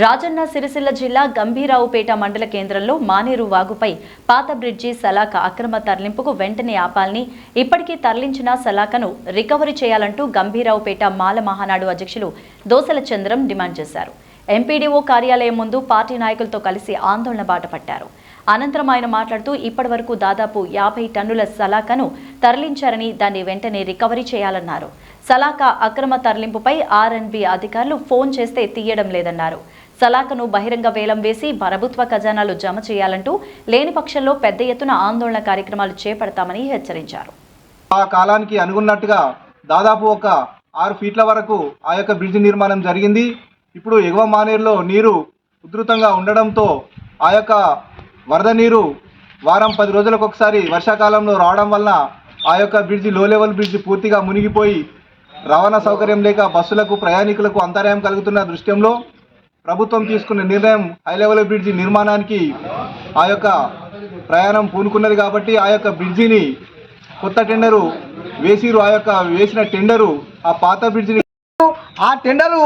రాజన్న సిరిసిల్ల జిల్లా గంభీరావుపేట మండల కేంద్రంలో మానేరు వాగుపై పాత బ్రిడ్జి సలాక అక్రమ తరలింపుకు వెంటనే ఆపాలని, ఇప్పటికీ తరలించిన సలాకను రికవరీ చేయాలంటూ గంభీరావుపేట మాల మహానాడు అధ్యక్షులు దోసల చంద్రం డిమాండ్ చేశారు. ఎంపీడీఓ కార్యాలయం ముందు పార్టీ నాయకులతో కలిసి ఆందోళన బాటపట్టారు. అనంతరం ఆయన మాట్లాడుతూ ఇప్పటివరకు దాదాపు 50 టన్నుల సలాకను తరలించారని, దాన్ని వెంటనే రికవరీ చేయాలన్నారు. సలాక అక్రమ తరలింపుపై ఆర్ఎన్బి అధికారులు ఫోన్ చేస్తే తీయడం లేదన్నారు. సలాకను బహిరంగ వేలం వేసి ప్రభుత్వ ఖజానాలు జమ చేయాలంటూ, లేని పక్షంలో పెద్ద ఎత్తున ఆందోళన కార్యక్రమాలు చేపడతామని హెచ్చరించారు. ఆ కాలానికి అనుగున్నట్టుగా దాదాపు ఒక 6 ఫీట్ల వరకు ఆ యొక్క బ్రిడ్జి నిర్మాణం జరిగింది. ఇప్పుడు ఎగువ మానేరులో నీరు ఉధృతంగా ఉండడంతో ఆ యొక్క వరద నీరు వారం 10 రోజులకు ఒకసారి వర్షాకాలంలో రావడం వలన ఆ యొక్క బ్రిడ్జి లో లెవెల్ బ్రిడ్జి పూర్తిగా మునిగిపోయి రవాణా సౌకర్యం లేక బస్సులకు ప్రయాణికులకు అంతరాయం కలుగుతున్న దృష్ట్యంలో ప్రభుత్వం తీసుకున్న నిర్ణయం హై లెవెల్ బ్రిడ్జి నిర్మాణానికి ఆ యొక్క ప్రయాణం పూనుకున్నది. కాబట్టి ఆ యొక్క బ్రిడ్జిని కొత్త టెండరు వేసిరు. ఆ యొక్క వేసిన టెండరు ఆ పాత బ్రిడ్జిని ఆ టెండరు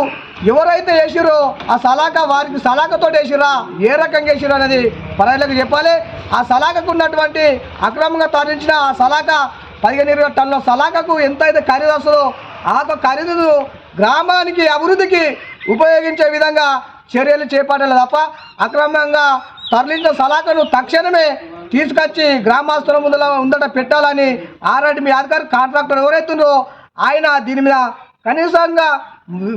ఎవరైతే వేసిరో ఆ సలాక వారికి సలాకతో వేసిరా, ఏ రకంగా వేసిరో అనేది ప్రజలకు చెప్పాలి. ఆ సలాకకు ఉన్నటువంటి అక్రమంగా తరలించిన ఆ సలాక 15-20 టన్నుల సలాకకు ఎంతైతే ఖరీదు వస్తుందో ఆ ఖరీదును గ్రామానికి అభివృద్ధికి ఉపయోగించే విధంగా చర్యలు చేపట్టాలి తప్ప అక్రమంగా తరలించిన సలాకను తక్షణమే తీసుకొచ్చి గ్రామస్తుల ముందట పెట్టాలని ఆర్ఎండ్బి అధికారి కాంట్రాక్టర్ ఎవరైతుందో ఆయన దీని మీద కనీసంగా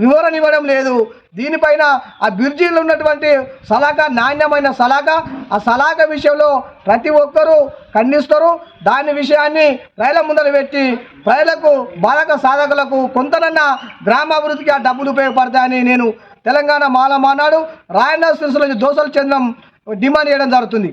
వివరణ ఇవ్వడం లేదు. దీనిపైన ఆ బ్రిడ్జిలో ఉన్నటువంటి సలాక నాణ్యమైన సలాక, ఆ సలాక విషయంలో ప్రతి ఒక్కరూ ఖండిస్తారు. దాని విషయాన్ని ప్రజల ముందర పెట్టి ప్రజలకు బాలక సాధకులకు కొంతనన్నా గ్రామాభివృద్ధికి ఆ డబ్బులు ఉపయోగపడతాయని నేను తెలంగాణ మాల మానాడు రాయన్న సిరిసిల్ల దోసల చంద్రం డిమాండ్ చేయడం జరుగుతుంది.